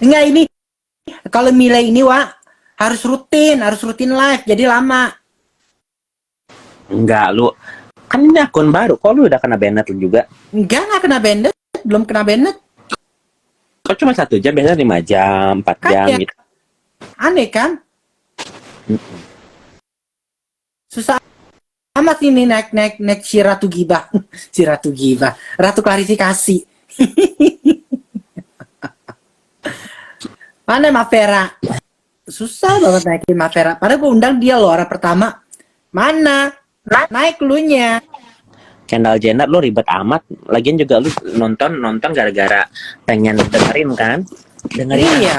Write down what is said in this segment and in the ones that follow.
Enggak ini kalau Miley ini Wak harus rutin live jadi lama. Enggak, lu kan ini akun baru, kok lu udah kena banned lu juga? Enggak kena banned, belum kena banned. Kok cuma 1 jam, biasanya 5 jam, 4 Kan jam ya, gitu. aneh kan? Susah amat ini naik si Ratu Gibah. Si Ratu Gibah, Ratu klarifikasi. Mana Mavera? Susah banget naikin Mavera. Padahal gue undang dia loh orang pertama. Mana? Naik lu nya. Kendall Jenner lu ribet amat. Lagian juga lu nonton gara-gara pengen dengerin kan? Dengerin. Iya.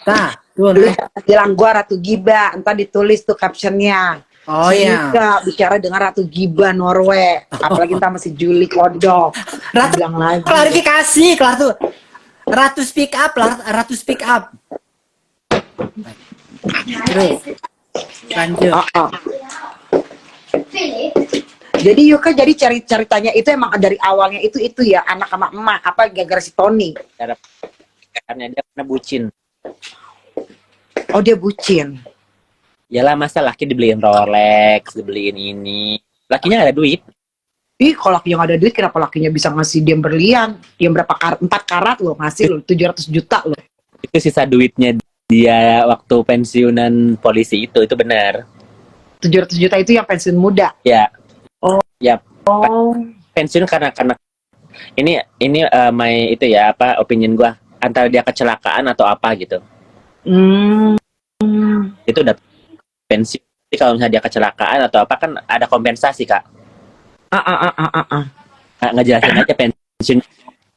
Nah, tuh Lu naik. bilang gua Ratu Giba, entar ditulis tuh captionnya. Oh iya. Nika bicara dengan Ratu Giba Norway, apalagi entar masih Julie Kodok. Ratu Bilang lagi. klarifikasi, kelar tuh. Ratu speak up, Ratu speak up. Terus lanjut. Jadi Yuka jadi ceritanya itu emang dari awalnya itu ya anak sama emak apa gara-gara si Tony. Karena dia pernah bucin. Oh dia bucin. Yalah, masa laki dibeliin Rolex, dibeliin ini. Lakinya gak ada duit. Ih, kalau lakinya nggak ada duit, kenapa lakinya bisa ngasih dia berlian? Dia berapa karat? 4 karat loh, ngasih loh, 700 juta loh. Itu sisa duitnya dia waktu pensiunan polisi itu benar. 700 juta itu yang pensiun muda. Ya. Oh. Ya. Oh. Pensiun karena ini my itu ya apa opinion gua, antara dia kecelakaan atau apa gitu. Itu udah pensiun. Jadi kalau misalnya dia kecelakaan atau apa kan ada kompensasi, Kak. Ngejelasin aja pensiun.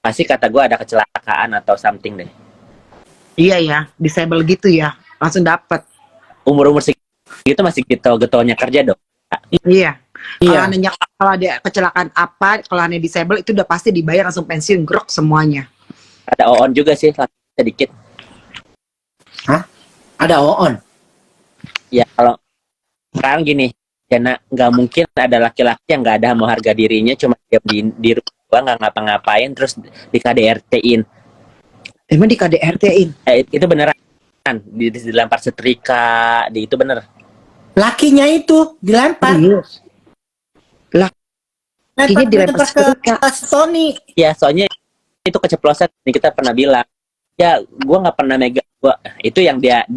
Pasti kata gue ada kecelakaan atau something deh. Iya ya, disable gitu ya, langsung dapat. Umur segitu masih getol-getolnya kerja dong. Iya. Iya. Kalau ada kecelakaan apa, kalau ada disable itu udah pasti dibayar langsung pensiun grok semuanya. Ada OON juga sih sedikit. Hah? Ada OON? Ya kalau sekarang gini, karena nggak mungkin ada laki-laki yang nggak ada mau harga dirinya, cuma diam di rumah nggak ngapa-ngapain terus di KDRT-in. Emang di KDRT-in? Itu beneran. Dilempar setrika, itu bener. Lakinya itu dilempar. Lakinya dilempar setrika. Ke Tony. Ya soalnya itu keceplosan. Nih kita pernah bilang, ya gue nggak pernah megang. Itu yang dia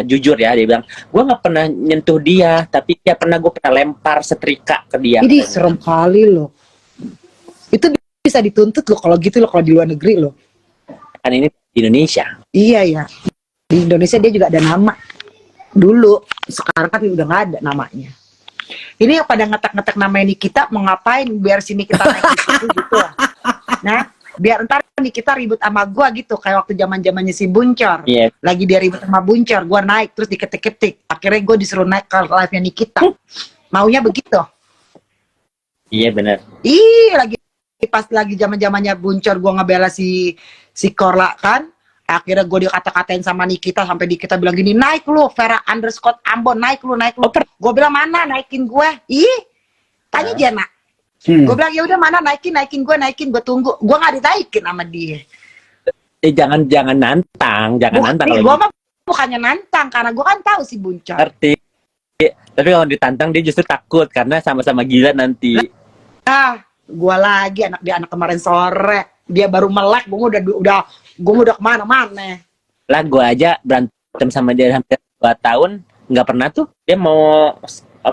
jujur ya, dia bilang gue nggak pernah nyentuh dia, tapi dia gue pernah lempar setrika ke dia. Ini serem kali loh. Itu bisa dituntut loh kalau gitu loh, kalau di luar negeri loh. Kan ini di Indonesia. Iya ya, di Indonesia dia juga ada nama dulu, sekarang kan udah nggak ada namanya. Ini yang pada ngetek-ngetek namanya Nikita mau ngapain, biar sini kita naik gitu lah. Nah, biar ntar Nikita ribut sama gua gitu, kayak waktu zamannya si Buncor. Yeah. Lagi dia ribut sama Buncor, gua naik terus diketik-ketik. Akhirnya gua disuruh naik ke live-nya Nikita. Maunya begitu. Iya benar. Lagi pas lagi zamannya Buncor gua ngebela si Korla kan. Akhirnya gue dikata-katain sama Nikita sampai Nikita bilang gini, naik lu Vera underscore Ambon, naik lu. Gue bilang mana naikin gue? Tanya Jana. Gue bilang ya udah mana naikin gue tunggu. Gue nggak ditaikin sama dia. Jangan nantang. Gue mah bukannya nantang karena gue kan tahu si Buncor. Arti. Tapi kalau ditantang dia justru takut karena sama-sama gila nanti. Gue lagi anak kemarin sore dia baru melek, gue udah kemana-mana. Lah gue aja berantem sama dia hampir 2 tahun nggak pernah tuh dia mau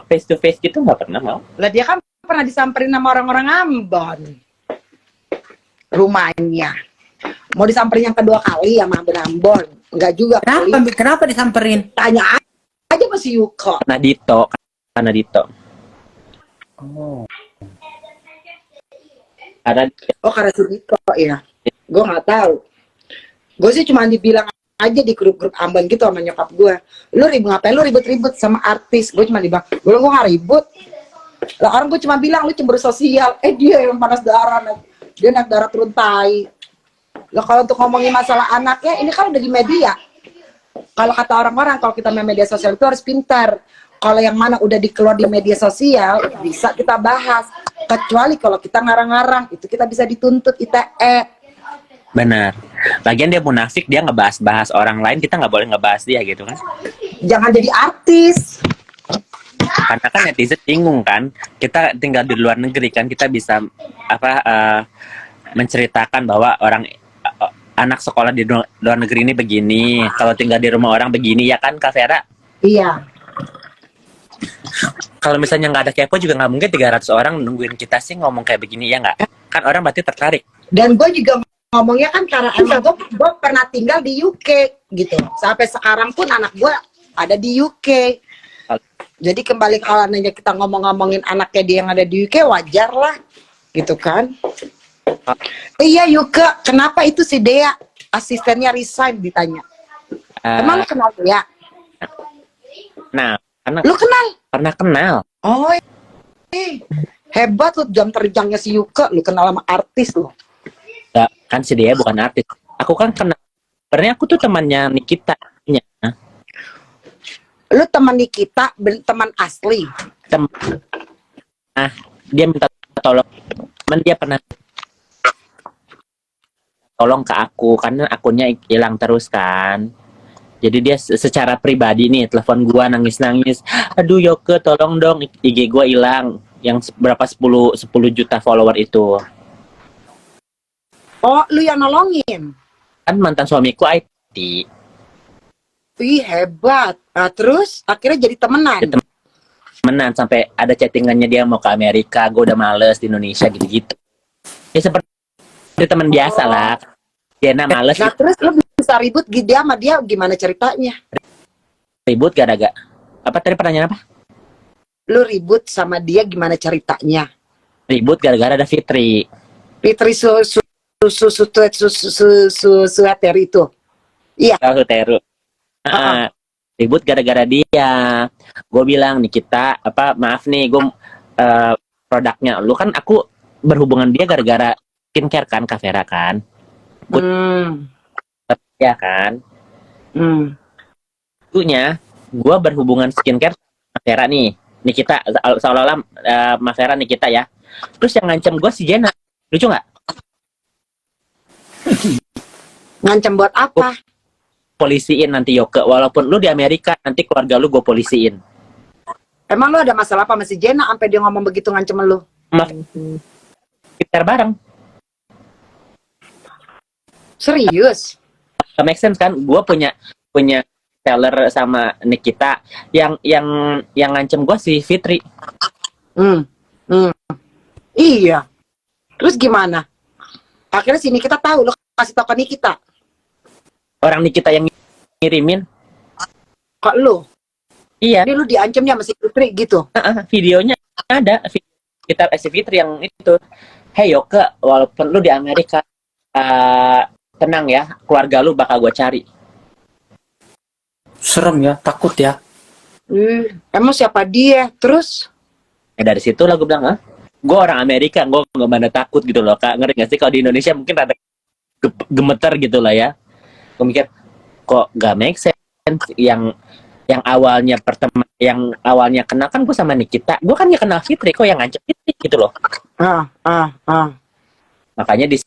face to face gitu, nggak pernah mau. Lah dia kan pernah disamperin sama orang-orang Ambon rumahnya. Mau disamperin yang kedua kali sama Ambon, enggak juga. Kenapa disamperin? Tanya aja masih Yuko. Karena Dito. Oh. Karena si Dito ya. Gue nggak tahu. Gue sih cuma dibilang aja di grup-grup Ambon gitu sama nyokap gue. Lu ngapain lu ribut-ribut sama artis? Gue cuma dibilang, gue nggak ribut. Lah orang gue cuma bilang lu cemburu sosial. Dia yang panas darah, dia naik darah turun tai. Lah kalau untuk ngomongin masalah anaknya, ini kan udah di media. Kalau kata orang-orang, kalau kita main media sosial itu harus pintar. kalau yang mana udah dikeluar di media sosial bisa kita bahas. Kecuali kalau kita ngarang-ngarang itu kita bisa dituntut ITE. Benar. Lagian dia munafik, dia ngebahas-bahas orang lain, kita nggak boleh ngebahas dia gitu kan. Jangan jadi artis. Karena kan netizen bingung kan. Kita tinggal di luar negeri kan, kita bisa menceritakan bahwa orang anak sekolah di luar negeri ini begini, kalau tinggal di rumah orang begini, ya kan Kak Vera? Iya. Kalau misalnya nggak ada kepo juga nggak mungkin 300 orang nungguin kita sih ngomong kayak begini, ya nggak? Kan orang berarti tertarik. Dan gue juga ngomongnya kan karena emang gue pernah tinggal di UK gitu. Sampai sekarang pun anak gue ada di UK. Jadi kembali kalau nanya kita ngomongin anaknya dia yang ada di UK, wajar lah gitu kan. Iya Yuka, kenapa itu si Dea asistennya resign ditanya? Emang lu kenal Dea? Nah, karena Lu kenal? pernah kenal. Oh, hebat lu jam terjangnya si Yuka, lu kenal sama artis lu. Nggak, kan si dia bukan artis. Aku kan kenal. Sebenarnya aku tuh temannya Nikita. Lu teman Nikita, teman asli. Dia minta tolong. Dia pernah tolong ke aku karena akunnya hilang terus kan. Jadi dia secara pribadi nih telepon gua nangis-nangis. Aduh Yoke, tolong dong IG gua hilang. Yang berapa 10 juta follower itu. Oh, lu yang nolongin? Kan mantan suamiku IT. Wih, hebat. Nah, terus akhirnya jadi temenan. Temenan sampai ada chattingannya dia mau ke Amerika. Gue udah males di Indonesia gitu-gitu. Ya seperti teman biasa lah. Dia males. Nah, terus lu bisa ribut dia sama dia gimana ceritanya? Ribut gara-gara. Apa tadi pertanyaan apa? Lu ribut sama dia gimana ceritanya? Ribut gara-gara ada Fitri. Fitri Suhater itu. Iya. Tahu Teru. Ribut gara-gara dia. Gue bilang nih kita maaf nih gue produknya lu kan aku berhubungan dia gara-gara skincare kan Kak Vera kan. Ya kan. Tentunya gue berhubungan skincare sama Vera nih. Nikita seolah-olah Mas Vera Nikita ya. Terus yang ngancam gue si Jenna. Lucu nggak? Ngancam buat apa? Polisiin nanti Yoke, walaupun lu di Amerika nanti keluarga lu gue polisiin. Emang lu ada masalah apa sama si Jenna sampai dia ngomong begitu ngancem lu? Kita bareng. Serius? Make sense kan? Gue punya seller sama Nikita yang ngancem gue si Fitri. Iya. Terus gimana? Akhirnya si Nikita tahu, lo kasih tau ke Nikita. Orang Nikita yang ngirimin. Kok lu? Iya. Ini lu diancamnya sama si Fitri gitu? Videonya ada. Kita si Fitri yang itu. Hey Yoke, walaupun lu di Amerika, tenang ya, keluarga lu bakal gue cari. Serem ya, takut ya. Emang siapa dia? Terus? Dari situ lah gue bilang, gue orang Amerika, gue gak mana takut gitu loh, Kak. Ngeri gak sih kalau di Indonesia mungkin rada gemeter gitu lah ya. Gue mikir, kok gak make sense. Yang awalnya kenal kan gue sama Nikita. Gue kan gak kenal Fitri, kok yang ngancam Fitri gitu loh. Makanya di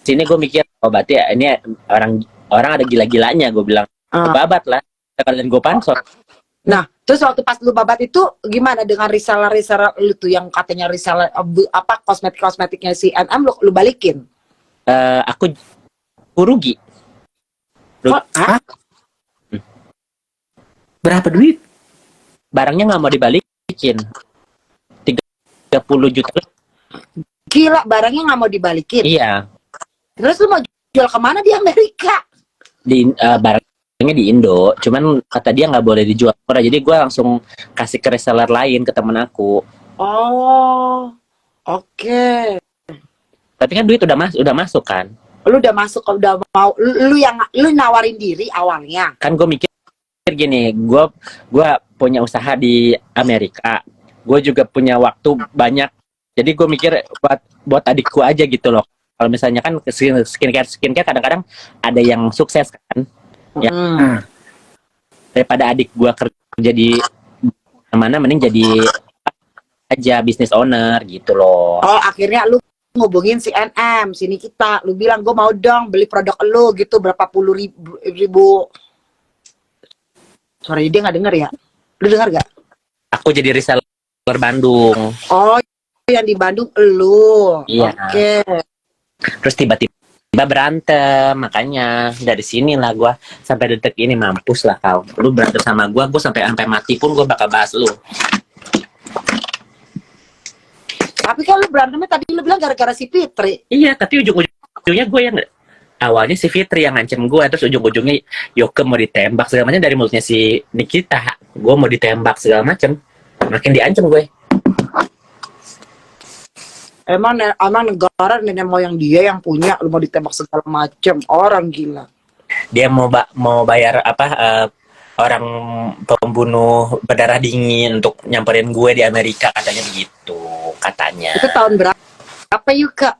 sini gue mikir, oh berarti ini orang ada gila-gilanya. Gue bilang, babat lah. Kalian gue pansor. Nah, terus waktu pas lu babat itu gimana dengan reseller lu tuh yang katanya reseller kosmetiknya si NM lu balikin? Aku rugi. Hah? Berapa duit? Barangnya nggak mau dibalikin. 30 juta. Gila, barangnya nggak mau dibalikin. Iya. Terus lu mau jual kemana di Amerika? Barangnya di Indo, cuman kata dia nggak boleh dijual murah. Jadi gue langsung kasih ke reseller lain, ke temen aku. Oh, oke. Tapi kan duit udah masuk kan. Lu udah masuk, udah mau, lu nawarin diri awalnya. Kan gue mikir gini, gue punya usaha di Amerika, gue juga punya waktu banyak, jadi gue mikir buat adikku aja gitu loh. Kalau misalnya kan skincare kadang-kadang ada yang sukses kan, ya daripada adik gue kerja di mana mending jadi aja bisnis owner gitu loh. Oh, akhirnya lu ngubungin si NM, si Nikita. Lu bilang, gue mau dong beli produk lu gitu, berapa puluh ribu. Suaranya dia nggak denger ya? Lu denger gak? Aku jadi reseller Bandung. Oh, yang di Bandung lu. Iya. Oke. Terus tiba-tiba berantem, makanya dari sinilah gue sampai detik ini mampus lah kau. Lu berantem sama gue sampai mati pun gue bakal bahas lu. Tapi kan lu berantemnya tadi lu bilang gara-gara si Fitri. Iya, tapi ujung-ujungnya gue yang awalnya si Fitri yang ngancem gue, terus ujung-ujungnya Yoke mau ditembak segala macam dari mulutnya si Nikita. Gue mau ditembak segala macam, makin diancem gue. Emang negara nenek moyang dia yang punya, lu mau ditembak segala macem. Orang gila. Dia mau bayar orang pembunuh berdarah dingin untuk nyamperin gue di Amerika, katanya begitu katanya. Itu tahun berapa Yuka?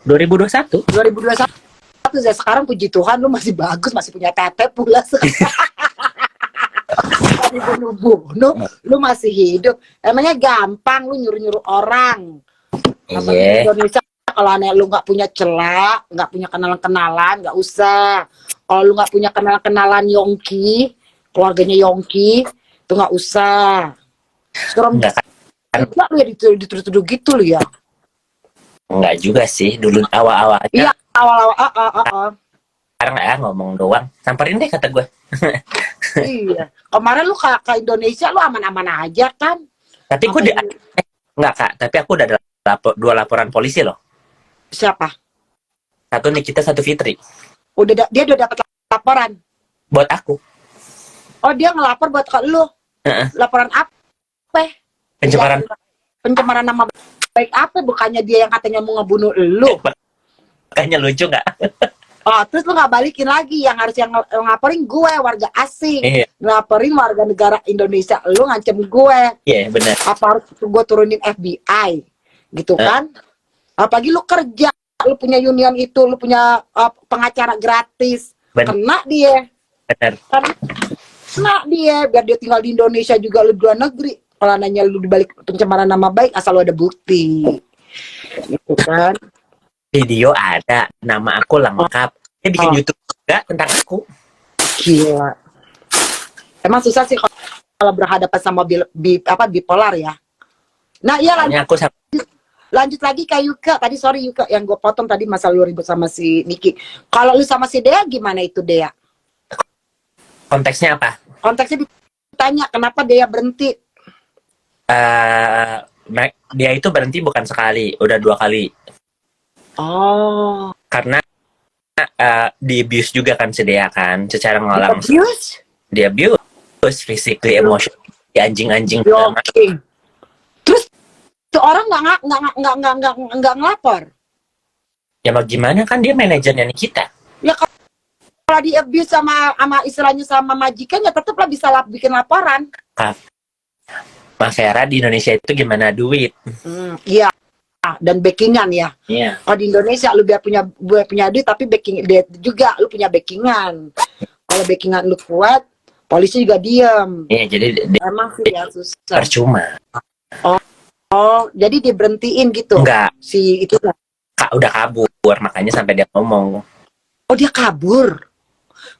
2021. 2021. Ya, sekarang puji Tuhan lu masih bagus, masih punya tete pula. Dibunuh-bunuh, lu masih hidup. Emangnya gampang lu nyuruh-nyuruh orang. Iya. Indonesia kalau aneh lu nggak punya celah, nggak punya kenalan-kenalan, nggak usah. Kalau lu nggak punya kenalan-kenalan Yongki, keluarganya Yongki, itu nggak usah. Serem Enggak juga lu ya dituduh-tuduh gitu lu ya. Enggak juga sih, dulu awal-awalnya. Iya, awal-awal. Sekarang ya ngomong doang. Samperin deh kata gue. Iya. Kemarin lu ke Indonesia lu aman-aman aja kan? Tapi gue enggak Kak, tapi aku udah ada 2 laporan polisi loh. Siapa? Satu Nikita, satu Fitri. Dia udah dapat laporan. Buat aku. Oh, dia ngelapor buat ke lu. Laporan apa? Pencemaran nama baik apa? Bukannya dia yang katanya mau ngebunuh lu. Kayaknya lucu nggak? Oh, terus lu nggak balikin lagi, yang harus yang ngaporin gue, warga asing. Iya. Ngelaporin warga negara Indonesia, lu ngancem gue. Iya, benar. Apa harus gue turunin FBI? Gitu kan? Apalagi lu kerja, lu punya union itu, lu punya pengacara gratis. Bener. Kena dia. Benar. Kena dia, biar dia tinggal di Indonesia juga, lu di luar negeri. Kalau nanya lu dibalik pencemaran nama baik, asal lu ada bukti. Gitu kan? Video ada, nama aku lengkap. Dia bikin YouTube juga tentang aku. Gila. Emang susah sih kalau berhadapan sama bipolar ya. Nah, iya lanjut lagi ke Yuka. Tadi sorry Yuka yang gue potong tadi masalah lu ribut sama si Niki. Kalau lu sama si Dea gimana itu Dea? Konteksnya apa? Konteksnya ditanya kenapa Dea berhenti? Dia itu berhenti bukan sekali, udah 2 kali. Oh. Karena di abuse juga kan si Dea kan, secara nggak langsung. Dia abuse, physically, emotional, di anjing-anjing. Okay. Terus tuh orang nggak ngelapor. Ya mau gimana kan dia manajernya Nikita. Ya kalau di abuse sama istilahnya sama majikan ya tetaplah bisa bikin laporan. Mas Vera di Indonesia itu gimana duit? Iya. Dan backingan ya. Iya. Kalau di Indonesia lu biar punya duit tapi backing dia juga lu punya backingan. Kalau backingan lu kuat, polisi juga diam. Iya, jadi emang sih ya susah. Percuma. Oh, jadi diberhentiin gitu. Enggak. Si itu Kak udah kabur, makanya sampai dia ngomong. Oh, dia kabur.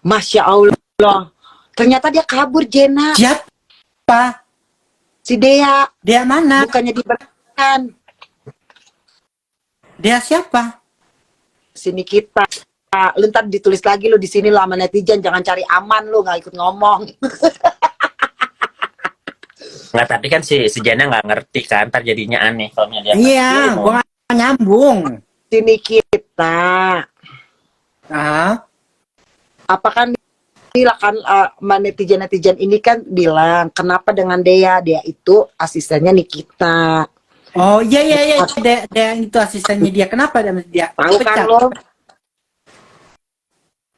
Masya Allah. Ternyata dia kabur, Jena. Siapa? Si Dea. Dea mana? Bukannya diberhentikan. Dia siapa? Sini kita. Lu ntar ditulis lagi lu di sini lu sama netizen, jangan cari aman lu, nggak ikut ngomong. Nggak, tapi kan si Jana nggak ngerti kan, ntar jadinya aneh kalau dia. Iya, gua nggak nyambung. Sini kita. Apa kan kan netizen ini kan bilang kenapa dengan Dea itu asistennya Nikita. Oh iya dia itu asistennya dia. Kenapa dia tahu kan lo?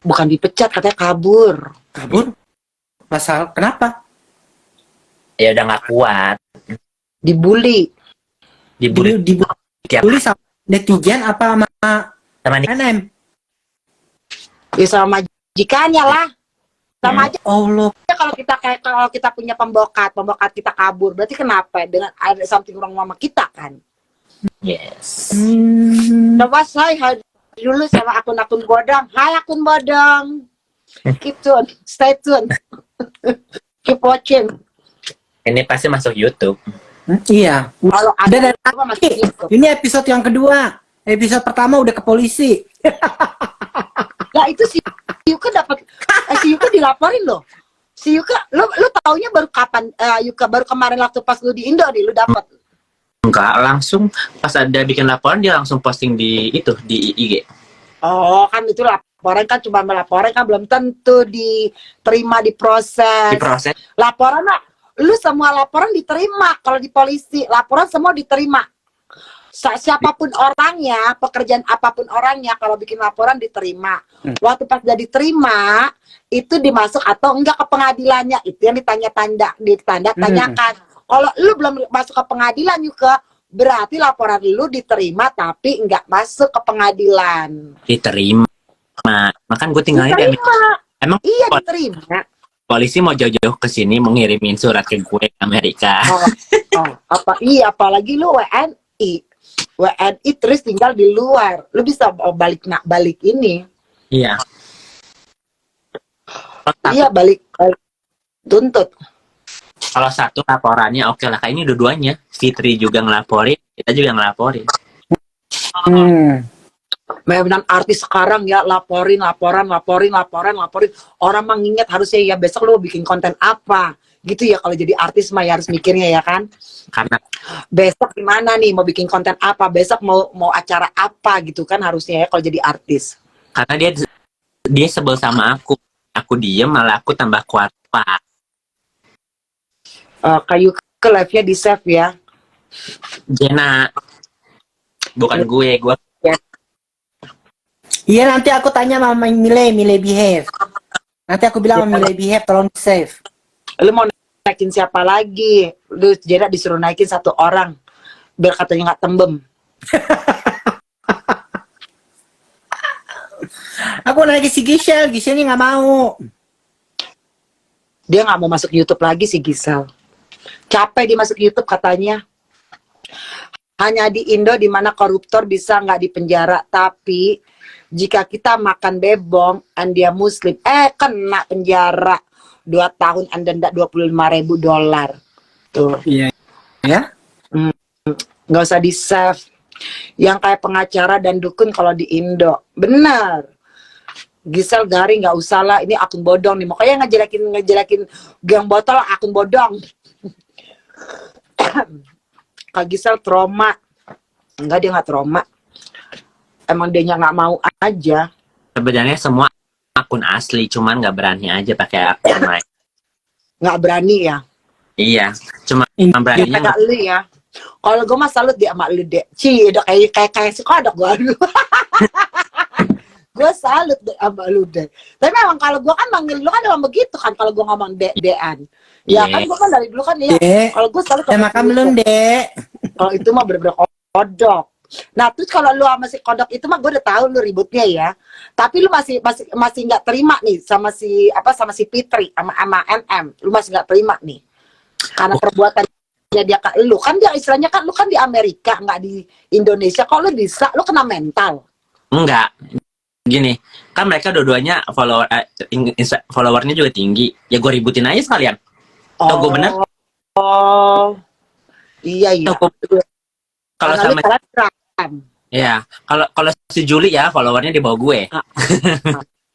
Bukan dipecat, katanya kabur. Kabur? Pasal kenapa? Ya udah nggak kuat. Dibully sama netizen apa sama NM? Ya sama majikannya lah. Sama aja Allah. kalau kita punya pembokat kita kabur, berarti kenapa? Dengan ada something wrong sama kita kan? Yes. Coba saya dulu sama akun-akun bodong. Hai akun bodong. Keep tune, stay tune. Keep watching. Ini pasti masuk YouTube. Iya. Kalau ada Udah dari apa masuk YouTube. Ini episode yang kedua. Episode pertama udah ke polisi. Ya itu si Yuka dapat si Yuka dilaporin loh. Si Yuka lu taunya baru kapan? Yuka baru kemarin waktu pas lu di Indo nih lu dapat. Enggak, langsung pas ada bikin laporan dia langsung posting di itu di IG. Oh, kan itu laporan kan cuma melaporan kan belum tentu diterima diproses. Diproses. Laporan lu semua laporan diterima. Kalau di polisi laporan semua diterima. Siapapun orangnya, pekerjaan apapun orangnya, kalau bikin laporan diterima. Waktu pas udah diterima, itu dimasuk atau enggak ke pengadilannya, itu yang ditanda-tanyakan. Kalau lu belum masuk ke pengadilan juga, berarti laporan lu diterima tapi enggak masuk ke pengadilan. Diterima. Makan gue tinggalnya Diterima. emang Iya diterima. polisi mau jauh-jauh ke sini mau ngirimin surat ke gue ke Amerika. Apalagi lu WNI terus tinggal di luar, lu bisa balik ini. Iya. Iya balik tuntut. Kalau satu laporannya oke lah, kayak ini dua-duanya. Fitri juga ngelaporin, kita juga ngelaporin. Memang artis sekarang ya laporin. Orang mah nginget harusnya ya besok lu bikin konten apa gitu ya, kalau jadi artis mah ya harus mikirnya ya kan. Karena Besok gimana nih mau bikin konten apa, besok mau acara apa gitu kan harusnya ya kalau jadi artis. karena dia sebel sama aku diem malah aku tambah kuat pak. Kayu ke live-nya di save ya. Jena bukan gue Iya, nanti aku tanya sama Mile behave. Nanti aku bilang sama Mile behave, tolong save. Lu mau naikin siapa lagi? Lu jadi disuruh naikin satu orang biar katanya nggak tembem. Aku naikin si Gisel ini nggak mau. Dia nggak mau masuk YouTube lagi si Gisel. Capek dia masuk YouTube katanya. Hanya di Indo di mana koruptor bisa nggak dipenjara, tapi jika kita makan bebong dan dia muslim, kena penjara 2 tahun and denda $25.000. Tuh. Iya. Ya? Nggak usah di save. Yang kayak pengacara dan dukun kalau di Indo. Benar. Gisel garing nggak usah lah. Ini akun bodong nih. Makanya ngejelekin gang botol akun bodong. Kak Gisel trauma. Enggak, dia nggak trauma. Emang dia nggak mau aja. sebenarnya semua akun asli cuman nggak berani aja pakai akun lain. Nggak berani ya. Iya, cuma Ya beraninya kayak lu ya. Kalau gue mah salut dia sama lu deh. Udah kayak si kodok gue. Gue salut deh sama lu deh. Tapi memang kalau gue kan manggil lu kan memang begitu kan kalau gue ngomong dean. Ya kan gue kan dari dulu kan ya. Dek. Kalau gue salut Saya makan belum, Dek? Kalau itu mah bener-bener kodok. Nah terus kalau lu sama si kodok itu mah gue udah tahu lu ributnya ya. Tapi lu masih nggak terima nih sama si Fitri sama NM. Lu masih nggak terima nih. Karena perbuatannya dia ke lu. Kan dia istilahnya kan lu kan di Amerika nggak di Indonesia. Kalau lu bisa lu kena mental. enggak. Gini, kan mereka dua-duanya followernya juga tinggi. Ya gue ributin aja sekalian. Tau gue bener? Oh, iya. Kalau sama ya, kalau si Juli ya followernya di bawah gue.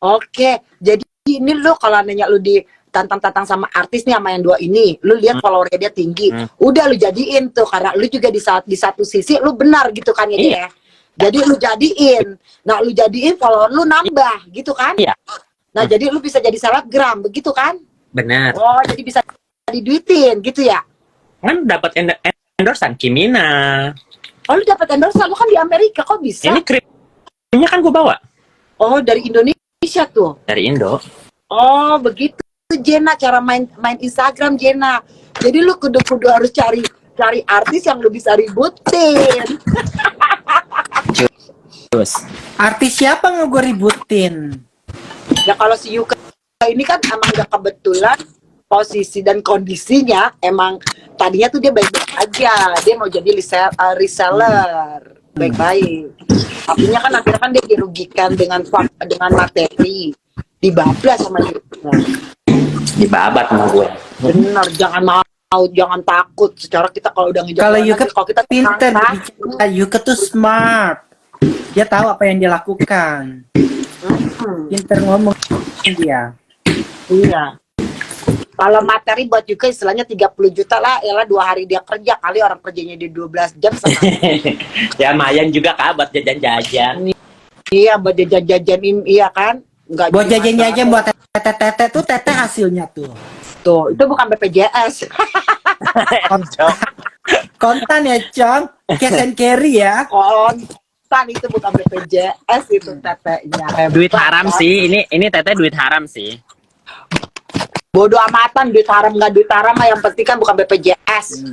Oke, jadi ini lu kalau nanya lu di tantang-tantang sama artis nih sama yang dua ini, lu lihat followernya dia tinggi, udah lu jadiin tuh karena lu juga di satu sisi lu benar gitu kan ya dia. Iya. Jadi lu jadiin, nah lu jadiin follower lu nambah gitu kan? Iya. Nah jadi lu bisa jadi selebgram begitu kan? Benar. Oh jadi bisa diduitin gitu ya? Kan dapat endorsean Kimina. Oh lu dapat endorse lu kan di Amerika kok bisa? Ini krimnya kan gue bawa Oh dari Indonesia tuh? dari Indo. Oh begitu Jena cara main Instagram Jena. Jadi lu kudu harus cari artis yang lu bisa ributin. Terus Artis siapa nggak gue ributin? Ya kalau si Yuka ini kan emang udah kebetulan posisi dan kondisinya emang tadinya tuh dia baik-baik aja, dia mau jadi reseller baik-baik. Tapinya kan akhirnya kan dia dirugikan dengan materi, dibablas sama dia. Dibabat sama gue. Bener, jangan mau, jangan takut. Secara kita kalau udah Kalau ngejalanin, Yuka kalau kita pinter, takut. Yuka tuh smart. Dia tahu apa yang dia lakukan. Pinter ngomong dia. Iya. Kalau materi buat juga istilahnya 30 juta lah, ialah 2 hari dia kerja, kali orang kerjanya di 12 jam sama. Ya lumayan juga Kak buat jajan-jajan. Iya, buat jajan-jajanin, iya kan? Nggak Buat jadi jajan-jajan masalah. buat tete-tete tuh tete hasilnya tuh. Tuh, itu bukan BPJS. Kontan ya, Cong. Cash and carry ya. Kontan itu bukan BPJS itu tetenya. Hebat, Duit haram kan? sih. Ini teteh duit haram sih. Bodoh amatan, duit haram nggak duit haram mah yang penting kan bukan BPJS.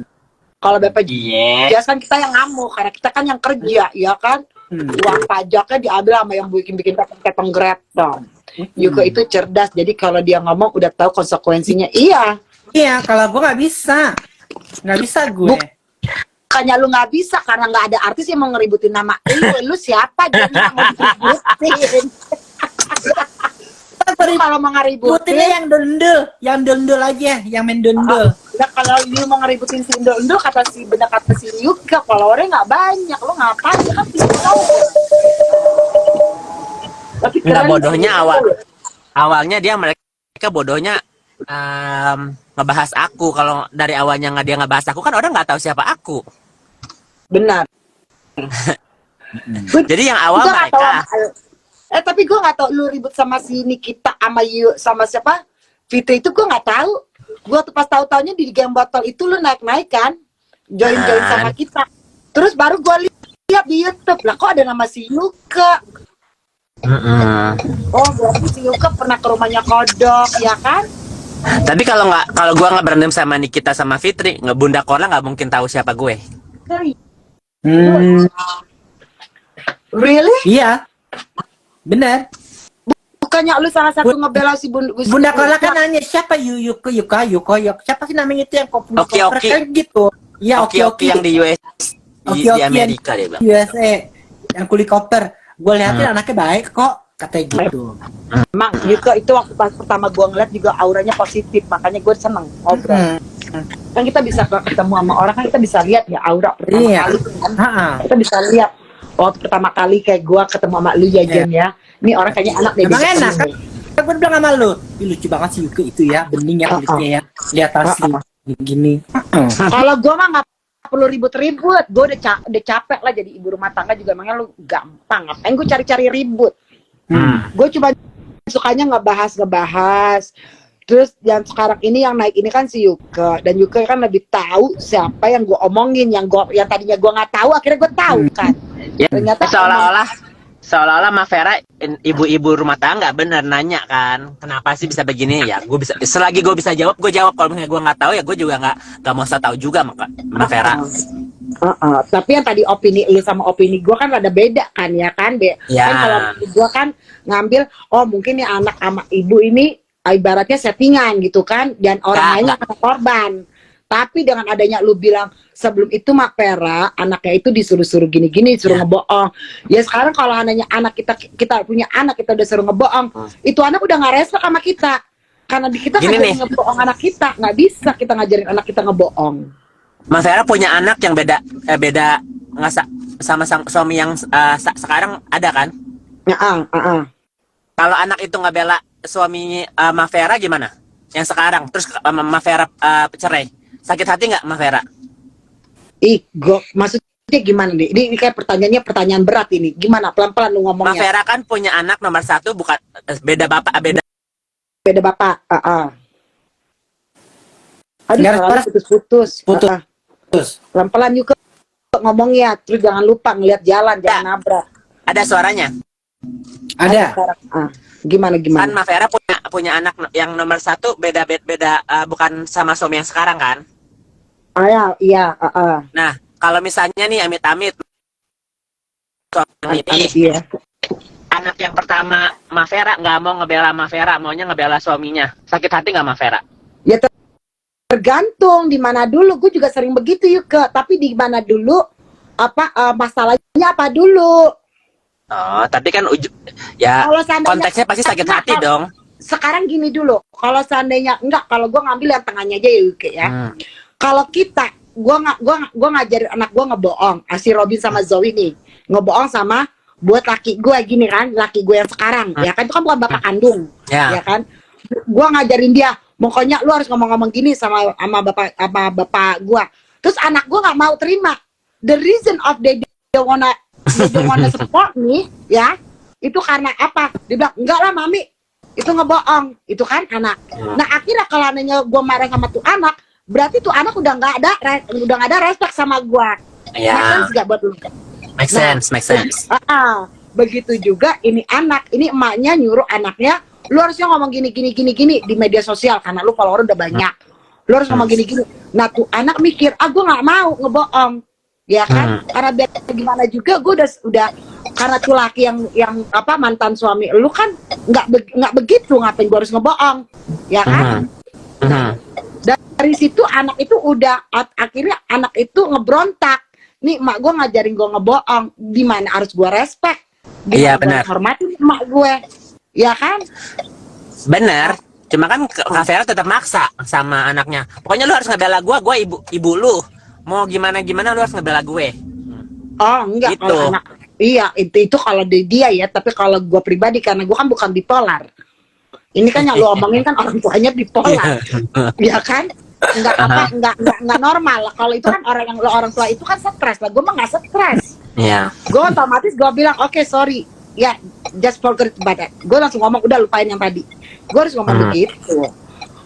Kalau BPJS Iya. kan kita yang ngamuk karena kita kan yang kerja, ya kan? Uang pajaknya diambil sama yang bikin ketong gretong. Yuko itu cerdas, jadi kalau dia ngomong udah tahu konsekuensinya. Iya. Iya, kalau gue nggak bisa gue. Bukannya lu nggak bisa karena nggak ada artis yang mau ngeributin nama lu siapa jadi yang mau ngeributin? Kalau mau ngeributin Putihnya yang dondol aja, yang main dondol. Nah, kalau lu mau ngeributin si Indo kata si Yuka, followernya nggak banyak, lu ngapain kan bisa. Tapi Enggak keren bodohnya sih. awalnya mereka bodohnya ngebahas aku. Kalau dari awalnya dia ngebahas aku kan orang nggak tahu siapa aku. Benar. Jadi yang awal Gua nggak tahu mereka tapi gue nggak tahu lu ribut sama si Nikita sama siapa Fitri itu gue nggak tahu. Gue tuh pas tahu-taunya di game botol itu lu naik kan, join sama kita. Terus baru gue lihat di YouTube lah kok ada nama si Yuka. Oh berarti si Yuka pernah ke rumahnya Kodok, ya kan? Tapi kalau gua nggak berantem sama Nikita sama Fitri, Bunda Korla nggak mungkin tahu siapa gue. Really? Iya, bener. Bukannya lu salah satu ngebela si Bunda Kola kan nanya siapa Yuko, siapa sih namanya itu yang kopi Oki. kan gitu. Iya, Oki yang di US di Oki Amerika dia bilang. USA yang kulit koper. Gue liatin anaknya baik kok, katanya gitu. Emang Yuka itu waktu pas pertama gue ngeliat juga auranya positif, makanya gue seneng ngobrol. Kan kita bisa ketemu sama orang kan kita bisa lihat ya aura pertama Iya. kali kan. Kita bisa lihat waktu pertama kali kayak gue ketemu sama lu ya Jen ya. Ini orang kayaknya enak deh. Emang bisa enak kan? ketemu. Gue bilang sama lu, "Ih, lucu banget sih Yuko itu ya, bening ya kulitnya ya, lihat asli gini." Kalau gue mah nggak perlu ribut-ribut, gue udah capek lah jadi ibu rumah tangga juga. Emangnya lu gampang ngapain gue cari-cari ribut. Gue cuma sukanya ngebahas. Terus yang sekarang ini yang naik ini kan si Yuka, dan Yuka kan lebih tahu siapa yang gue omongin, yang tadinya gue nggak tahu akhirnya gue tahu kan. Ya, Ternyata seolah-olah Ma Vera ibu-ibu rumah tangga bener nanya kan, kenapa sih bisa begini ya? Gue bisa selagi gue bisa jawab, gue jawab. Kalau misalnya gue nggak tahu ya gue juga nggak mau tahu juga Ma Vera. Tapi yang tadi opini lu sama opini gue kan ada beda kan ya kan, Ya. Kan kalau gue kan ngambil, oh mungkin nih anak sama ibu ini ibaratnya settingan gitu kan, dan orang lainnya kena korban. Tapi dengan adanya lu bilang sebelum itu Mak Vera anaknya itu disuruh-suruh gini-gini, suruh ngebohong. Ya sekarang kalau hanya anak kita punya anak kita udah suruh ngebohong, itu anak udah nggak respect sama kita. Karena di kita ngajarin ngebohong anak kita, nggak bisa kita ngajarin anak kita ngebohong. Ma Vera punya anak yang beda nggak sama suami yang sekarang ada kan? Kalau anak itu nggak bela suami Ma Vera gimana? Yang sekarang terus Ma Vera cerai, sakit hati nggak Ma Vera? Maksudnya gimana nih? Ini kayak pertanyaan berat ini. Gimana? Pelan-pelan lu ngomongnya. Ma Vera kan punya anak nomor 1 bukan beda bapak. Aduh, suara putus. Pelan-pelan juga ngomongnya. Terus jangan lupa ngeliat jalan, jangan nabrak. Ada suaranya. Ada. Gimana? Kan Ma Vera punya anak yang nomor 1 beda bukan sama suami yang sekarang kan? Iya. Nah, kalau misalnya nih amit-amit suami ini anak yang pertama Mavera nggak mau ngebela Mavera, maunya ngebela suaminya. Sakit hati nggak Mavera? Ya tergantung di mana dulu. Gue juga sering begitu yuk ke. Tapi di mana dulu? Masalahnya apa dulu? Oh, tapi kan ya Kalau seandainya konteksnya pasti sakit hati dong. Sekarang gini dulu, kalau seandainya kalau gue ngambil yang tengahnya aja ya Yuke ya. Kalau kita, gue ngajarin anak gue ngebohong, si Robin sama Zoe nih ngebohong sama buat laki gue gini kan, laki gue yang sekarang, ya kan itu kan bukan bapak kandung, ya kan. Gue ngajarin dia, pokoknya lu harus ngomong-ngomong gini sama bapak gue. Terus anak gue nggak mau terima. The reason of they don't wanna support me, ya, itu karena apa? Dia bilang enggak lah mami, itu ngebohong, itu kan anak. Nah akhirnya kalau nanya gue marah sama tuh anak, berarti tuh anak udah nggak ada respect sama gue. Iya. Make sense gak buat lu? Make sense. Begitu juga ini anak, ini emaknya nyuruh anaknya, lu harusnya ngomong gini di media sosial karena lu follower udah banyak. Lu harus ngomong gini. Nah tuh anak mikir, gue nggak mau ngebohong, ya kan? Karena biar gimana juga, gue udah karena tuh laki yang mantan suami lu kan nggak begitu, ngapain gue harus ngebohong, ya kan? Dari situ anak itu akhirnya anak itu ngebrontak. Nih mak gue ngajarin gue ngebohong, di mana harus gue respect, Iya benar. Hormatin mak gue, ya kan? Benar. Cuma kan Kak Vera tetap maksa sama anaknya. Pokoknya lu harus ngebela gue ibu lu. Mau gimana lu harus ngebela gue. Oh enggak, gitu. Kalau anak, iya itu kalau dia ya. Tapi kalau gue pribadi, karena gue kan bukan bipolar. Ini kan yang lu omongin kan orang tuanya bipolar, ya kan? Enggak normal. Kalau itu kan orang tua itu kan stres lah. Gue mah nggak stres. Iya. Gue otomatis gue bilang oke, sorry, ya just forget about that. Gue langsung ngomong udah lupain yang tadi. Gue harus ngomong begitu.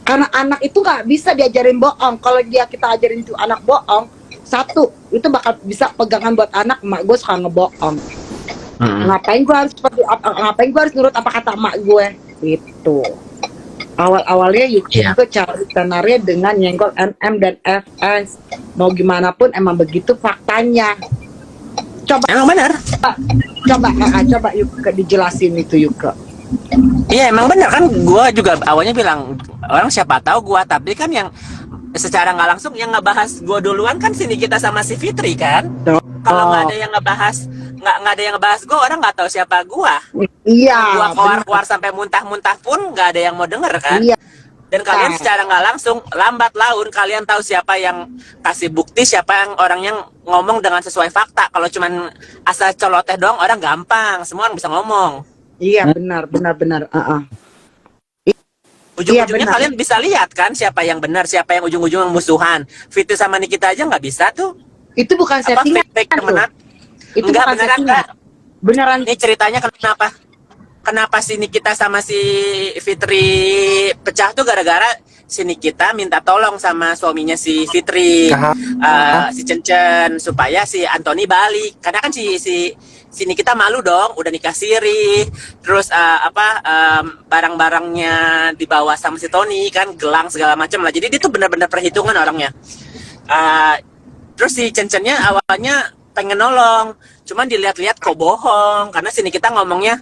Karena anak itu nggak bisa diajarin bohong. Kalau kita ajarin itu anak bohong, satu itu bakal bisa pegangan buat anak. Emak gue suka ngebohong. Ngapain gue harus nurut apa kata emak gue? Itu awal-awalnya YouTube itu cari tenarnya dengan nyenggol NM dan FS. Mau gimana pun emang begitu faktanya. Emang benar. Coba yuk dijelasin itu yuk. Iya emang benar kan. Gue juga awalnya bilang orang siapa tahu gue, tapi kan yang secara nggak langsung yang ngebahas gue duluan kan sini kita sama si Fitri kan. Kalau nggak ada yang ngebahas, nggak ada yang ngebahas gue, orang nggak tahu siapa gue. Iya. Gue keluar sampai muntah-muntah pun nggak ada yang mau denger kan. Iya. Dan kalian secara nggak langsung lambat laun kalian tahu siapa yang kasih bukti, siapa yang orang yang ngomong dengan sesuai fakta. Kalau cuman asal celoteh doang orang gampang, semua orang bisa ngomong. Iya benar. Ujung-ujungnya Iya, kalian bisa lihat kan siapa yang benar, siapa yang ujung-ujungnya musuhan. Fitri sama Nikita aja nggak bisa tuh. Itu bukan settingan. Fake temenan. Itu Enggak bukan beneran settingan. enggak. Beneran. Ini ceritanya kenapa si Nikita sama si Fitri pecah tuh gara-gara si Nikita minta tolong sama suaminya si Fitri, si Cencen, supaya si Anthony balik. Karena kan si Nikita malu dong, udah nikah siri, terus barang-barangnya dibawa sama si Tony kan, gelang segala macam lah. Jadi dia tuh benar-benar perhitungan orangnya. Terus si Cencennya awalnya pengen nolong, cuman dilihat-lihat kok bohong, karena si Nikita ngomongnya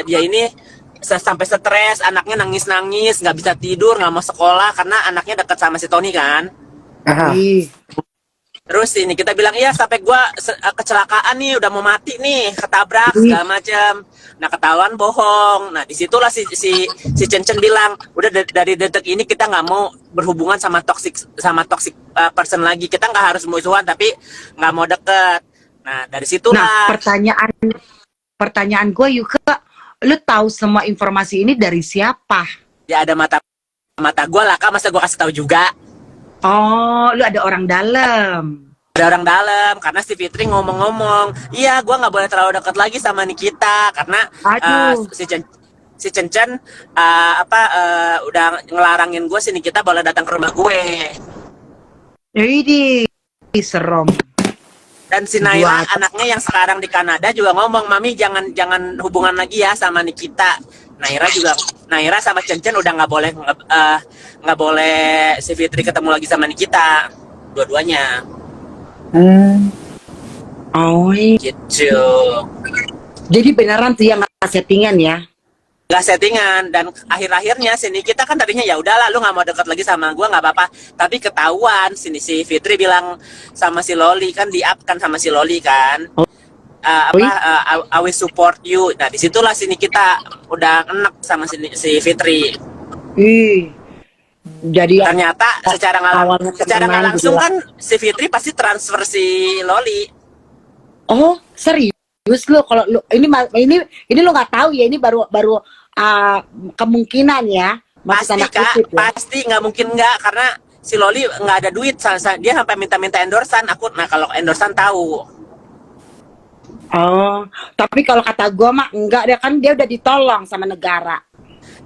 dia ini sampai stres, anaknya nangis-nangis, nggak bisa tidur, nggak mau sekolah karena anaknya dekat sama si Tony kan. Terus ini kita bilang iya sampai gua kecelakaan nih, udah mau mati nih, ketabrak segala macam. Nah ketahuan bohong. Nah disitulah si Cencen bilang udah dari detik ini kita nggak mau berhubungan sama toxic person lagi. Kita nggak harus musuhan tapi nggak mau deket. Nah dari situlah. Nah pertanyaan gue Yuka, lu tahu semua informasi ini dari siapa? Ya ada mata gue lah Kak, masa gue kasih tahu juga. Oh, lu ada orang dalam. Ada orang dalam, karena si Fitri ngomong-ngomong, iya gue nggak boleh terlalu dekat lagi sama Nikita karena si Cencen udah ngelarangin gue si Nikita boleh datang ke rumah gue. Jadi serem. Dan si Naira anaknya yang sekarang di Kanada juga ngomong, mami jangan hubungan lagi ya sama Nikita. Naira sama Cencen udah nggak boleh si Fitri ketemu lagi sama Nikita, dua-duanya. Oh gitu. Jadi beneran tuh yang nggak settingan ya? Nggak settingan, dan akhir-akhirnya sini kita kan tadinya ya udahlah lu nggak mau deket lagi sama gua nggak apa-apa, tapi ketahuan sini si Fitri bilang sama si Loli kan, di up kan sama si Loli kan. I will support you. Nah disitulah sini kita udah enak sama si Fitri. Ih, jadi Ternyata awalnya secara nggak temenan langsung gitu. kan si Fitri pasti transfer si Loli. Oh, serius lu? Kalau lu ini lu nggak tahu ya, ini baru kemungkinan ya. Maksud Pasti anak Kak, kutip ya. pasti nggak mungkin nggak, karena si Loli nggak ada duit. Dia sampai minta-minta endorsan aku. Nah kalau endorsan tahu. Oh, tapi kalau kata gua mah enggak, dia udah ditolong sama negara.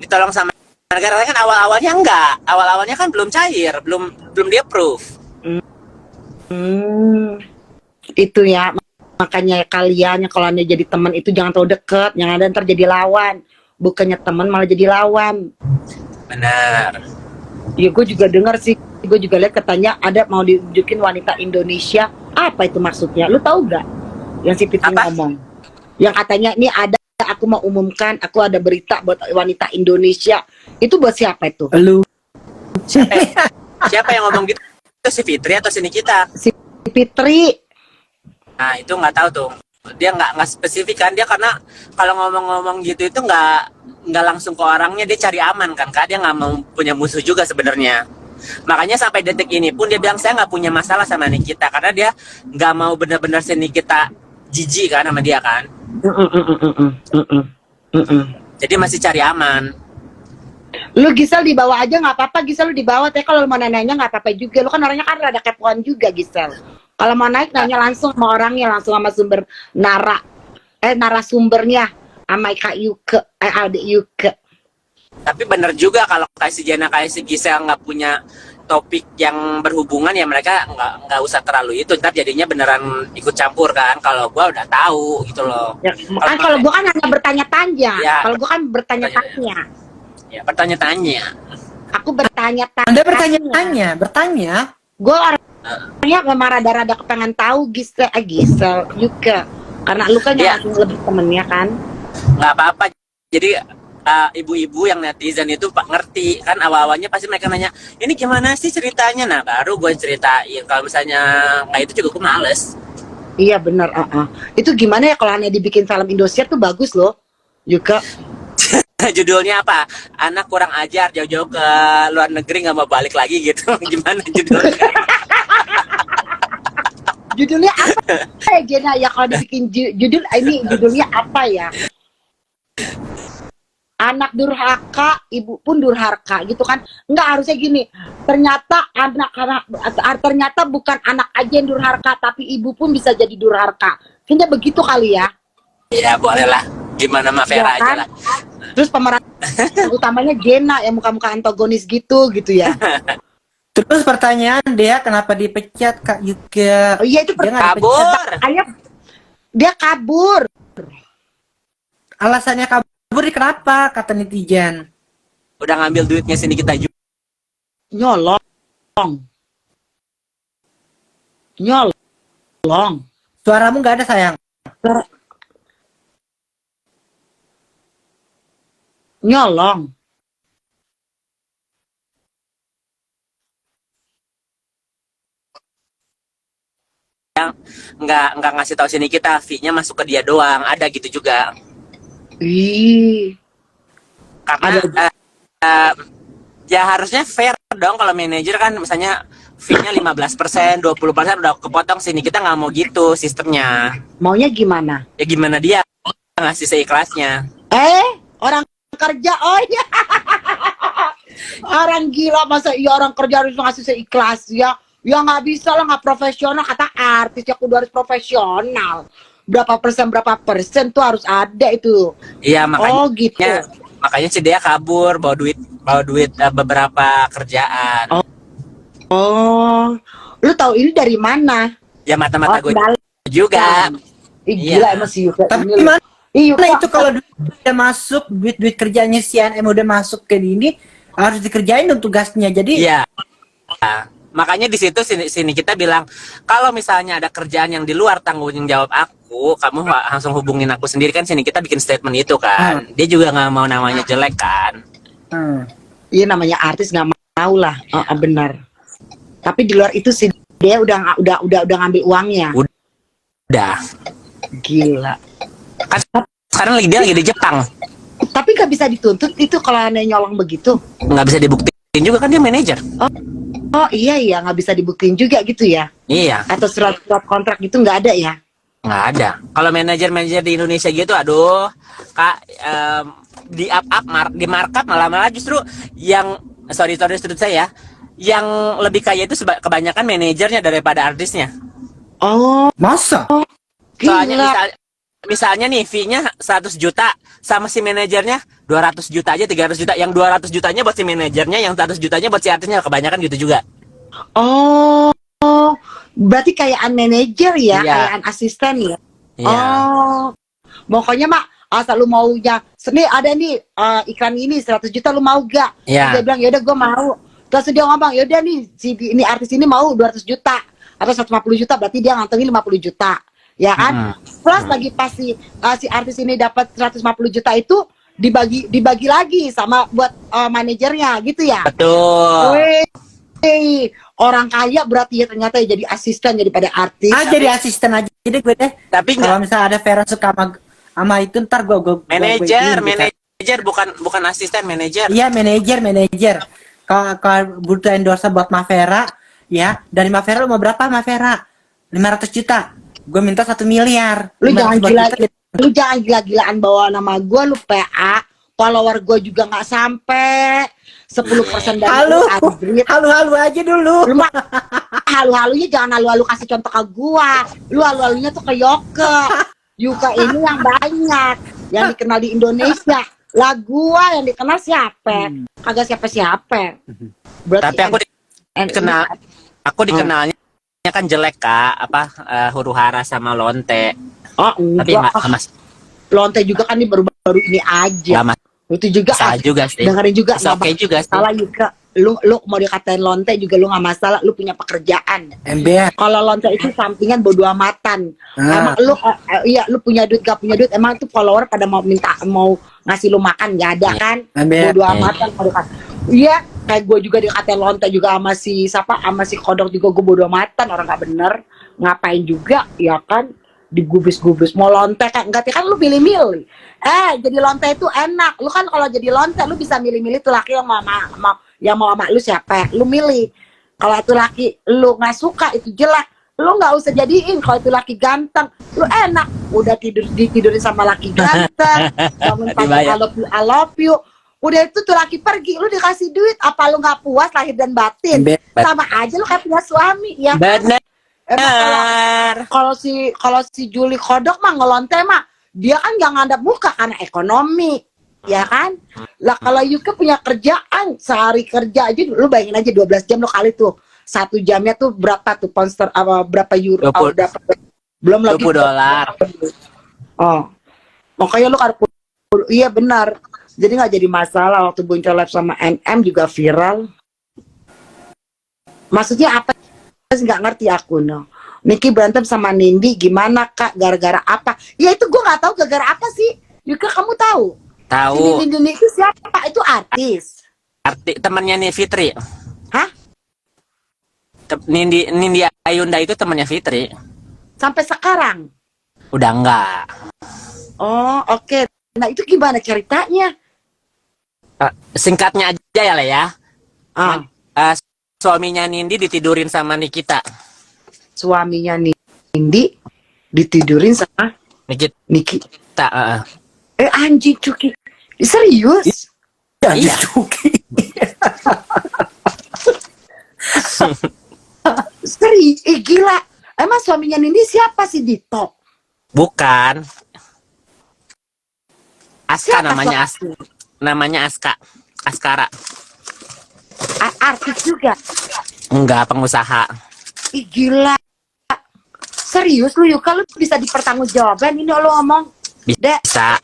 Ditolong sama negara kan, awal-awalnya enggak. Awal-awalnya kan belum cair, belum di approve. Itu ya, makanya kalian yang kalau anda jadi teman itu jangan terlalu deket, yang ada ntar jadi lawan. Bukannya teman malah jadi lawan. Benar. Ya gue juga dengar sih, gue juga lihat katanya ada mau ditunjukin wanita Indonesia. Apa itu maksudnya? Lu tahu gak? Yang si Fitri ngomong. Yang katanya ini ada, aku mau umumkan, aku ada berita buat wanita Indonesia. Itu buat siapa itu? Lu. Siapa yang ngomong gitu? Itu si Fitri atau si Nikita? Si Fitri. Nah itu nggak tahu tuh. Dia nggak spesifik kan, dia karena kalau ngomong-ngomong gitu itu nggak langsung ke orangnya, dia cari aman kan Kak, dia nggak mau punya musuh juga sebenarnya. Makanya sampai detik ini pun dia bilang saya nggak punya masalah sama Nikita, karena dia nggak mau benar-benar si Nikita jijik kan sama dia kan. Jadi masih cari aman. Lu Gisel dibawa aja nggak apa-apa, Gisel lu dibawa. Tapi kalau mau nanya nggak apa-apa juga. Lu kan orangnya kan rada kepoan juga Gisel. Kalau mau naik nanya langsung sama orangnya, langsung sama sumber narasumbernya, sama Kak Yuke, Adik Yuke. Tapi bener juga kalau kayak si Jana kayak si Gisel nggak punya topik yang berhubungan, ya mereka nggak usah terlalu itu, ntar jadinya beneran ikut campur kan. Kalau gua udah tahu gitu loh. Ya, kalau gua kan hanya bertanya-tanya. Ya, kalau gua kan bertanya-tanya. Ya bertanya-tanya. Aku bertanya-tanya. Anda bertanya. Gua orangnya memang rada-rada kepengen tahu Gisel juga. Karena lu kan Ya. yang lebih temennya kan. Nggak apa-apa. Jadi ibu-ibu yang netizen itu Pak ngerti kan, awal-awalnya pasti mereka nanya ini gimana sih ceritanya. Nah baru gue ceritain. Kalau misalnya kayak itu juga gue males. Iya benar. Itu gimana ya kalau hanya dibikin film Indosiar tuh bagus loh juga. Judulnya apa? Anak kurang ajar jauh-jauh ke luar negeri nggak mau balik lagi gitu. Gimana judulnya? Judulnya apa ya Jena ya kalau dibikin judul ini judulnya apa ya? Anak durhaka, ibu pun durhaka gitu kan. Enggak, harusnya gini. Ternyata ternyata bukan anak aja yang durhaka, tapi ibu pun bisa jadi durhaka. Kayaknya begitu kali ya. Ya boleh lah. Gimana mah Vera Ya aja kan? lah. Terus pemeran utamanya Jena yang muka-muka antagonis gitu ya. Terus pertanyaan dia kenapa dipecat Kak Yuke? Oh iya itu Dia nggak Kabur. dipecat. dia kabur. Alasannya kabur kenapa kata netizen? Udah ngambil duitnya sini kita juga. Nyolong. Suaramu nggak ada sayang. Nyolong. Nggak ngasih tahu sini kita, fee-nya masuk ke dia doang. Ada gitu juga. Ih. Karena ya harusnya fair dong, kalau manajer kan misalnya fee-nya 15%, 20% udah kepotong, sini kita nggak mau gitu sistemnya. Maunya gimana? Ya gimana dia ngasih seikhlasnya. Orang kerja, oh iya. Orang gila, masa iya orang kerja harus ngasih seikhlas ya? Ya nggak bisa lah, nggak profesional. Kata artis ya kudu harus profesional. Berapa persen tuh harus ada itu. Iya makanya. Oh gitu. Makanya si dia kabur bawa duit beberapa kerjaan. Oh, lu tahu ini dari mana? Ya mata-mata gue dalam. juga. Gila Iya. emang si Yuka. Tapi Ini gimana Yuka. itu kalau duit udah masuk, duit kerjanya si CNM udah masuk ke ini, harus dikerjain dong tugasnya. Jadi Iya. Makanya di situ sini kita bilang kalau misalnya ada kerjaan yang di luar tanggung jawab aku, aku, kamu langsung hubungin aku sendiri kan, sini kita bikin statement itu kan. Dia juga nggak mau namanya jelek kan. Iya namanya artis nggak mau lah. Benar. Tapi di luar itu sih dia udah ngambil uangnya. Udah. Gila. Kan sekarang dia lagi di Jepang. Tapi nggak bisa dituntut itu kalau aneh nyolong begitu. Nggak bisa dibuktiin juga kan dia manajer. Oh iya nggak bisa dibuktiin juga gitu ya? Iya. Atau surat kontrak gitu nggak ada ya? Nggak ada. Kalau manajer di Indonesia gitu, aduh, Kak, di markup malah justru yang sorry sudut saya, yang lebih kaya itu kebanyakan manajernya daripada artisnya. Oh, Masa? Soalnya misalnya nih fee-nya 100 juta sama si manajernya 200 juta aja, 300 juta. Yang 200 jutanya buat si manajernya, yang 100 jutanya buat si artisnya, kebanyakan gitu juga. Oh, berarti kayaan manajer ya, Iya. kayaan asisten ya. Iya. Oh, pokoknya mak asal lu maunya seni ada nih iklan ini 100 juta lu mau gak? Iya. Dia bilang yaudah gue mau. Terus dia ngomong yaudah nih ini artis ini mau 200 juta atau 150 juta, berarti dia ngantongin 50 juta. Ya kan? Plus lagi pas si artis ini dapat 150 juta itu dibagi lagi sama buat manajernya gitu ya. Betul. Wih, orang kaya berarti ya ternyata ya jadi asisten daripada artis. Jadi asisten aja deh gue deh. Tapi Kalau misalnya ada Vera suka sama itu ntar gue manajer bukan asisten, manajer. Iya manajer. Kalau butuh endorse buat Mavera, ya dari Mavera lu mau berapa Mavera? 500 juta. Gue minta 1 miliar. Lu jangan gila-gilaan bawa nama gue, lu PA. Follower gue juga nggak sampai 10% dari halu aja dulu. Lu mah halu-halunya jangan halu-halu kasih contoh ke gue. Lu halu-halunya tuh ke Yuka ini yang banyak yang dikenal di Indonesia. Lah gua yang dikenal siapa? Kagak siapa-siapa. Tapi aku dikenalnya kan jelek, Kak, huru hara sama lonte. Oh, tapi nggak sama. Lonte juga kan ini baru-baru ini aja. Itu juga juga sih. Dengerin juga oke juga sih. Salah Yuka. Lu mau dikatain lonte juga lu nggak masalah, lu punya pekerjaan. MBR. Kalau lonte itu sampingan bodo amatan. Emang lu lu punya duit gak punya duit, emang itu follower pada mau ngasih lu makan nggak ada kan? MBR. Bodo amatan kalau iya, kayak gue juga dikatain lonte juga sama si kodok juga gue bodo amatan, orang nggak bener ngapain juga ya kan? Digubris-gubris mau lonte kan enggak kan lu pilih-milih. Jadi lonte itu enak. Lu kan kalau jadi lonte lu bisa milih-milih tuh laki yang mau sama lu siapa, lu milih. Kalau itu laki lu nggak suka, itu jelek, lu nggak usah jadiin. Kalau itu laki ganteng, lu enak udah ditidurin sama laki ganteng, bangun pagi I love you. Udah itu tuh laki pergi, lu dikasih duit, apa lu nggak puas lahir dan batin? Sama aja lu kayak punya suami ya. Bener. Kalau si Juli Kodok mah ngelonte mah dia kan nggak ngadap muka karena ekonomi, ya kan? Lah kalau Yuka punya kerjaan sehari kerja aja, lu bayangin aja 12 jam lo kali tuh 1 jamnya tuh berapa tuh pound berapa euro? Belum lagi $20. Oh, makanya lu harus iya benar. Jadi nggak jadi masalah waktu Buncol Live sama NM juga viral. Maksudnya apa? Nggak ngerti aku no. Niki berantem sama Nindi gimana kak? Gara-gara apa? Ya itu gue nggak tahu gara-gara apa sih. Yuka kamu tahu? Tahu. Si Nindi itu siapa? Itu artis. Temannya nih Fitri. Hah? Nindi Ayunda itu temannya Fitri. Sampai sekarang? Udah enggak. Oh oke. Nah itu gimana ceritanya? Singkatnya aja ya lah ya. Suaminya Nindi ditidurin sama Nikita. Suaminya Nindi ditidurin sama Nikita. Anjing Cuki. Serius? Iya. Cuki. Gila. Emang suaminya Nindi siapa sih Dito? Bukan. Aska Siapa namanya Aska. Askara. Artis juga? Enggak, pengusaha. Gila. Serius lu Yuka, lu bisa dipertanggungjawabkan ini lo ngomong? Bisa.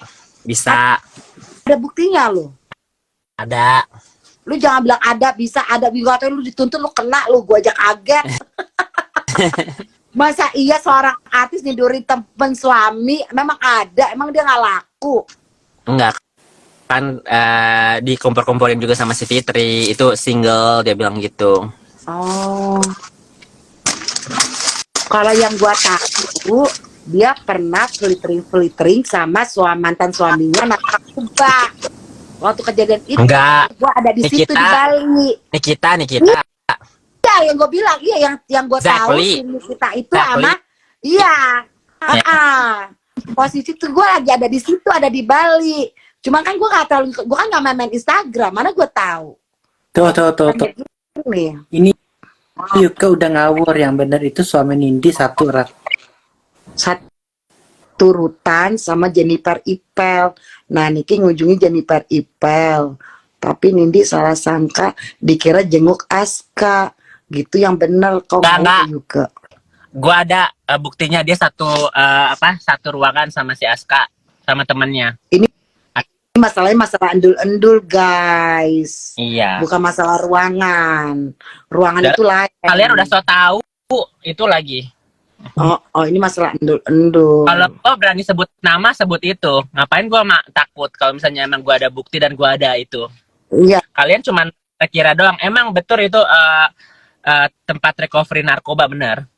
Ada buktinya lu? Ada. Lu jangan bilang ada, bisa, ada. Juga lu dituntut lu kena lu, gua aja kaget. Masa iya seorang artis nidurin temen suami? Memang ada, emang dia nggak laku. Enggak kan, di kompor-komporin juga sama si Fitri, itu single dia bilang gitu. Oh, kalau yang gua tahu dia pernah filtering sama mantan suaminya narkoba. Waktu kejadian itu Enggak, gua ada di situ di Nikita. Bali. Nikita Iya, yang gue bilang, iya yang gue tahu Exactly. si Nikita itu Exactly. sama, iya, Ya. posisi tuh gue lagi ada di situ, ada di Bali. Cuma kan gue nggak tahu, gue kan nggak main Instagram, mana gue tahu. Tuh. Kan jadi nih. Ini Yuka udah ngawur, yang bener itu suami Nindi satu rat. Satu rutan sama Jennifer Ipel. Nah, Niki ngunjungi Jennifer Ipel. Tapi Nindi salah sangka dikira jenguk Aska. Gitu yang bener kau Enggak. juga. Gua ada buktinya dia satu ruangan sama si Aska sama temennya. Ini masalahnya masalah endul-endul guys. Iya. Bukan masalah ruangan. Ruangan Dan itu lain. Kalian udah so tahu itu lagi. Oh ini masalah endul-endul. Kalau gua berani sebut nama, sebut itu. Ngapain gua takut kalau misalnya emang gua ada bukti dan gua ada itu. Iya. Kalian cuman kira doang. Emang betul itu tempat recovery narkoba, benar?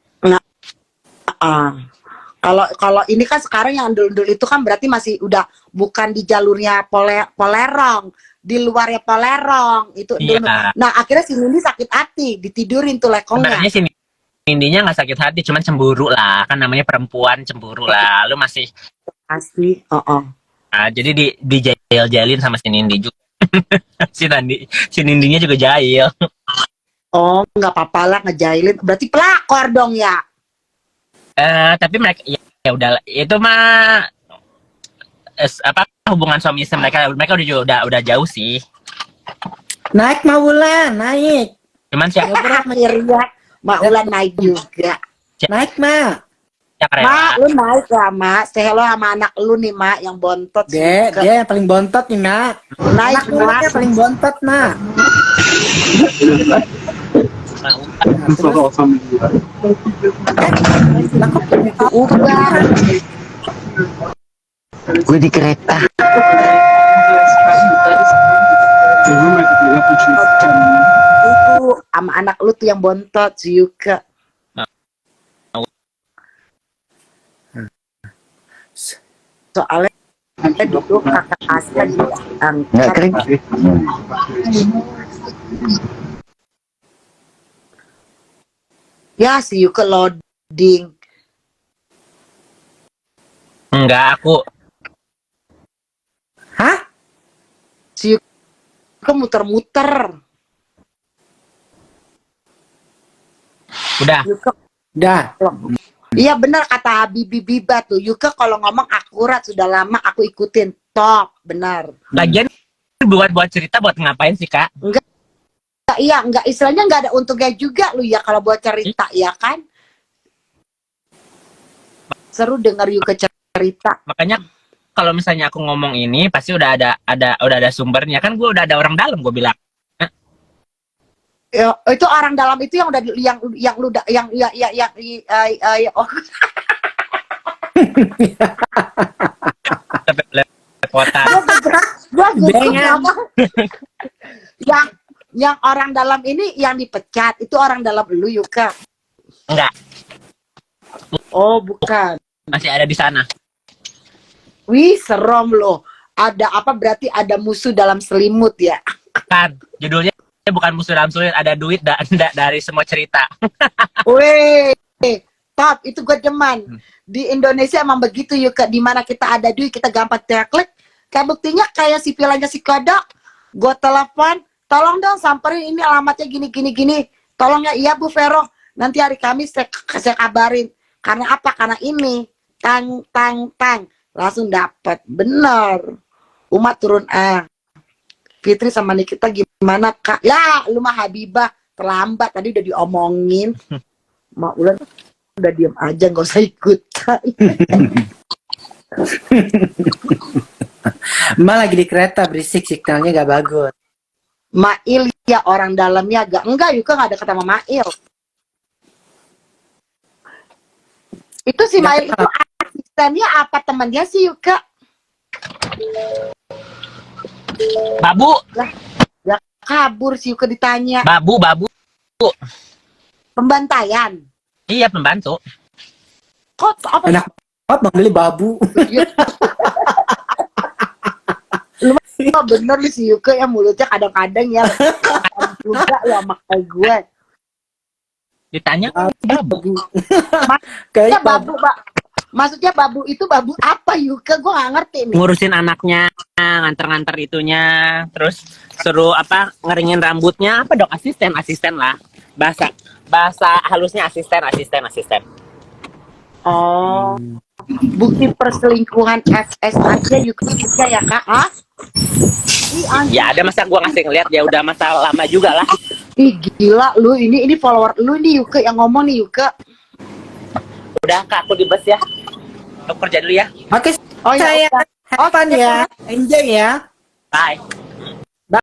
Kalau ini kan sekarang yang endul-endul itu kan berarti masih udah bukan di jalurnya Polerong, di luarnya Polerong itu endul. Iya. Nah akhirnya si Nindi sakit hati, ditidurin tuh lekongnya. Sebenarnya sih Nindinya nggak sakit hati, cuman cemburu lah. Kan namanya perempuan, cemburu lah. Lu masih Asli. jadi dijail-jailin sama si Nindi juga. si Nindinya juga jahil. Oh nggak apa-apa lah ngejailin. Berarti pelakor dong ya. Tapi mereka ya udah, itu mah hubungan suami istri mereka udah jauh sih. Naik Maulan, naik. Cuman siapa Akhirnya Mak Ulan naik juga. Naik, Ma. yang rela? Mak, lu naik lah, Mak. Say hello sama anak lu nih, Mak, yang bontot. Dia yang paling bontot nih, Ma. Naik, Anak Mak. yang paling bontot, Ma. Udah. Gue di kereta. Itu sama anak lu tuh yang bontot, si Yuka. Soalnya dulu kakak Aska juga Nggak keren. Ya, si Yuka loading. Enggak, aku Hah? Si Yuka muter-muter. udah. Yuka Dah. Iya benar kata Bibi Biba tuh. Yuka kalau ngomong akurat, sudah lama aku ikutin. Top, benar. Lagian buat cerita buat ngapain sih, Kak? Enggak istilahnya enggak ada untungnya juga lu ya kalau buat cerita ya kan. Seru denger Yuka cerita. Makanya kalau misalnya aku ngomong ini pasti udah ada sumbernya kan, gue udah ada orang dalam, gue bilang. Ya, itu orang dalam itu yang udah yang lu yang oh. Lepotan. Gua Dengan. yang orang dalam ini yang dipecat itu orang dalam lu Yuka. Enggak, Oh, bukan. masih ada di sana. Wih, serem loh. Ada apa berarti ada musuh dalam selimut ya? Kan judulnya bukan musuh dalam sulit, ada duit dari semua cerita. Wih, top itu gue demen. Di Indonesia emang begitu Yuka, di mana kita ada duit kita gampang klik. Kayak buktinya kayak si pilanya si kodok. Gue telepon, tolong dong samperin ini alamatnya gini. Tolong ya, iya Bu Vero. Nanti hari Kamis saya kabarin. Karena apa? Karena ini tang langsung dapat. Bener. Umat turun Fitri sama Nikita gimana Kak? Ya, lu mah Habibah terlambat tadi udah diomongin. Mak Ulan udah diem aja nggak usah ikutan. Mbak lagi di kereta berisik, signalnya gak bagus. Mail ya orang dalamnya enggak Yuka nggak ada kata sama Mail. Itu si Nggak Mail itu kenal. asistennya apa temannya sih Yuka? Babu, Ya kabur si Yuka ditanya. babu. Pembantaian. Iya, pembantu. Kok apa? Enak banget manggilnya babu. Oh, bener lu si Yuka yang mulutnya kadang-kadang ya juga lo sama kayak gue. Ditanya babu. Kayak Ya babu, maksudnya babu itu babu apa Yuka? Gue gak ngerti nih. Ngurusin anaknya, nganter-nganter itunya, terus suruh apa ngeringin rambutnya, apa dong, asisten lah. Bahasa halusnya asisten. Oh, bukti perselingkuhan SS aja Yuka bisa ya kak? Hah? Ih, anjing. Ya ada masa gua ngasih ngeliat, ya udah masa lama juga lah. Ih, gila lu, ini follower lu nih Yuka yang ngomong nih Yuka. Udah kak, aku di bus ya. Aku kerja dulu ya. Oke, Oh, ya saya udah. have fun ya. Enjoy ya. Bye.